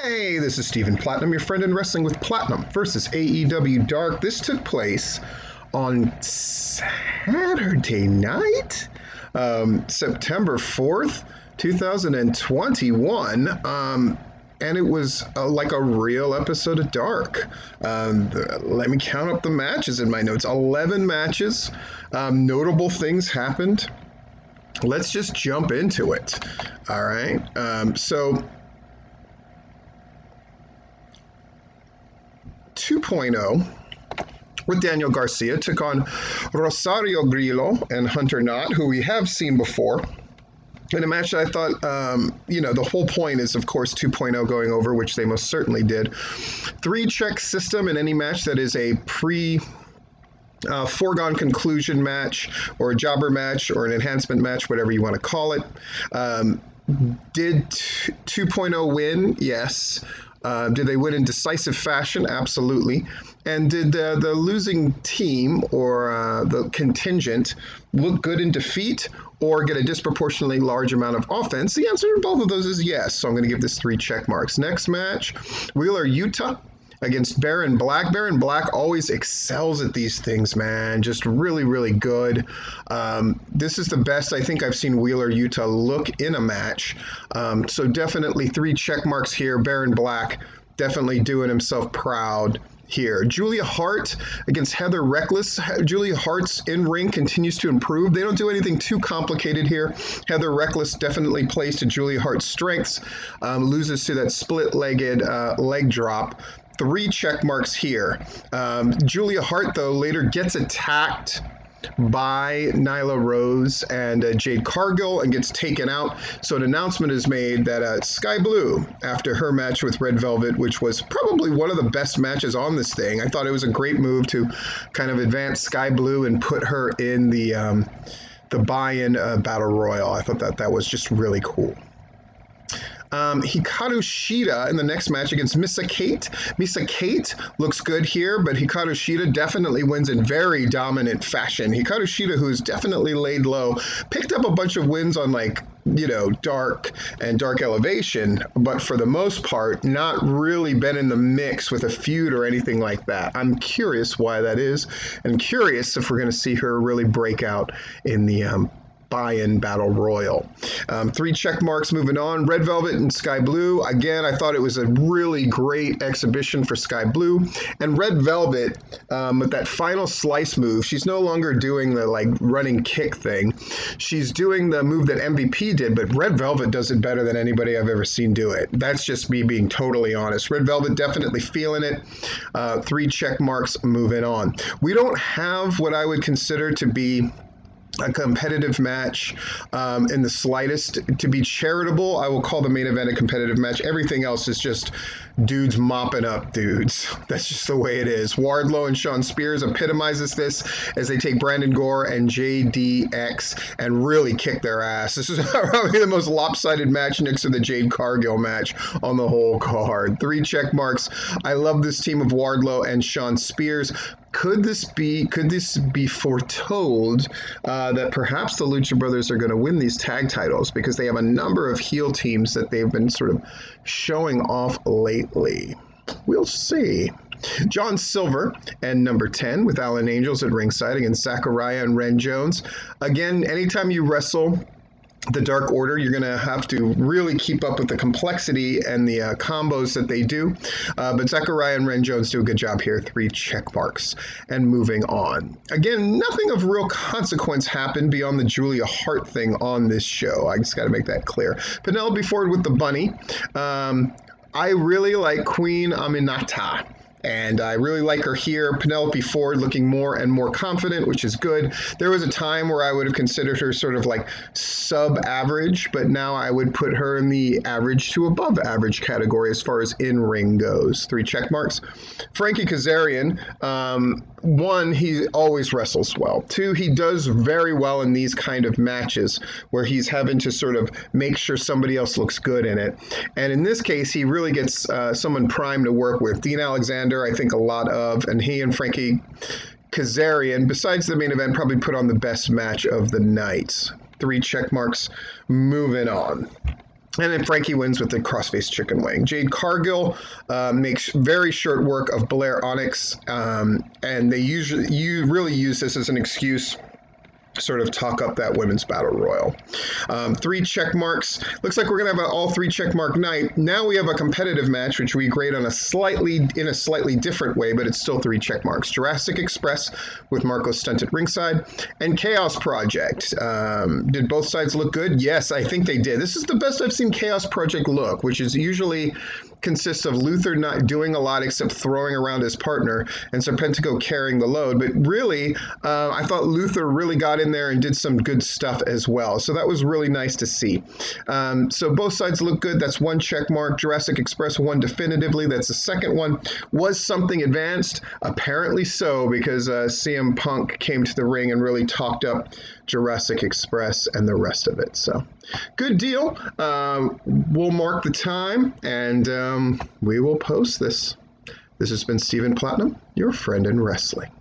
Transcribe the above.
Hey, this is Stephen Platinum, your friend in Wrestling with Platinum versus AEW Dark. This took place on Saturday night, September 4th, 2021. And it was like a real episode of Dark. Let me count up the matches in my notes. 11 matches. Notable things happened. Let's just jump into it. All right. So 2.0 with Daniel Garcia took on Rosario Grillo and Hunter Knott, who we have seen before. In a match that I thought, the whole point is, of course, 2.0 going over, which they most certainly did. 3-check system in any match that is a foregone conclusion match or a jobber match or an enhancement match, whatever you want to call it. Did 2.0 win? Yes. Did they win in decisive fashion? Absolutely. And did the losing team or the contingent look good in defeat or get a disproportionately large amount of offense? The answer to both of those is yes. So I'm going to give this 3 check marks. Next match, Wheeler Yuta against Baron Black. Baron Black always excels at these things, man. Just really, really good. This is the best I think I've seen Wheeler Yuta look in a match. So definitely 3 check marks here. Baron Black definitely doing himself proud here. Julia Hart against Heather Reckless. Julia Hart's in-ring continues to improve. They don't do anything too complicated here. Heather Reckless definitely plays to Julia Hart's strengths, loses to that split-legged leg drop. 3 check marks here. Julia Hart, though, later gets attacked by Nyla Rose and Jade Cargill and gets taken out. So an announcement is made that Sky Blue, after her match with Red Velvet, which was probably one of the best matches on this thing. I thought it was a great move to kind of advance Sky Blue and put her in the buy-in Battle Royal. I thought that was just really cool. Hikaru Shida in the next match against Missa Kate. Missa Kate looks good here, but Hikaru Shida definitely wins in very dominant fashion. Hikaru Shida, who's definitely laid low, picked up a bunch of wins on Dark and Dark Elevation, but for the most part, not really been in the mix with a feud or anything like that. I'm curious why that is, and curious if we're going to see her really break out in the buy-in Battle Royal. 3 check marks moving on. Red Velvet and Sky Blue. Again, I thought it was a really great exhibition for Sky Blue. And Red Velvet, with that final slice move, she's no longer doing the running kick thing. She's doing the move that MVP did, but Red Velvet does it better than anybody I've ever seen do it. That's just me being totally honest. Red Velvet definitely feeling it. 3 check marks moving on. We don't have what I would consider to be a competitive match in the slightest. To be charitable, I will call the main event a competitive match. Everything else is just dudes mopping up dudes. That's just the way it is. Wardlow and Sean Spears epitomizes this as they take Brandon Gore and JDX and really kick their ass. This is probably the most lopsided match next to the Jade Cargill match on the whole card. 3 check marks. I love this team of Wardlow and Sean Spears. Could this be foretold that perhaps the Lucha Brothers are going to win these tag titles because they have a number of heel teams that they've been sort of showing off lately? We'll see. John Silver and number 10 with Alan Angels at ringside against Zachariah and Ren Jones. Again, anytime you wrestle the Dark Order, you're going to have to really keep up with the complexity and the combos that they do. But Zachariah and Ren Jones do a good job here. 3 check marks. And moving on. Again, nothing of real consequence happened beyond the Julia Hart thing on this show. I just got to make that clear. Penelope Ford with the bunny. I really like Queen Aminata. And I really like her here. Penelope Ford looking more and more confident, which is good. There was a time where I would have considered her sort of like sub-average, but now I would put her in the average to above average category as far as in-ring goes. 3 check marks. Frankie Kazarian, 1, he always wrestles well. 2, he does very well in these kind of matches where he's having to sort of make sure somebody else looks good in it. And in this case, he really gets someone primed to work with. Dean Alexander, I think a lot of, and he and Frankie Kazarian, besides the main event, probably put on the best match of the night. 3 check marks. Moving on. And then Frankie wins with the crossface chicken wing. Jade Cargill makes very short work of Blair Onyx, and they really use this as an excuse sort of talk up that women's battle royal. 3 check marks. Looks like we're gonna have an all 3 check mark night. Now we have a competitive match, which we grade on in a slightly different way, but it's still 3 check marks. Jurassic Express with Marco Stunt at ringside, and Chaos Project. Did both sides look good? Yes, I think they did. This is the best I've seen Chaos Project look, which is usually consists of Luther not doing a lot except throwing around his partner and Serpentico carrying the load. But really, I thought Luther really got in there and did some good stuff as well. So that was really nice to see. So both sides look good. That's 1 check mark. Jurassic Express won definitively. That's the second one. Was something advanced? Apparently so, because CM Punk came to the ring and really talked up Jurassic Express and the rest of it. So good deal. We'll mark the time and we will post this. This has been Stephen Platinum, your friend in wrestling.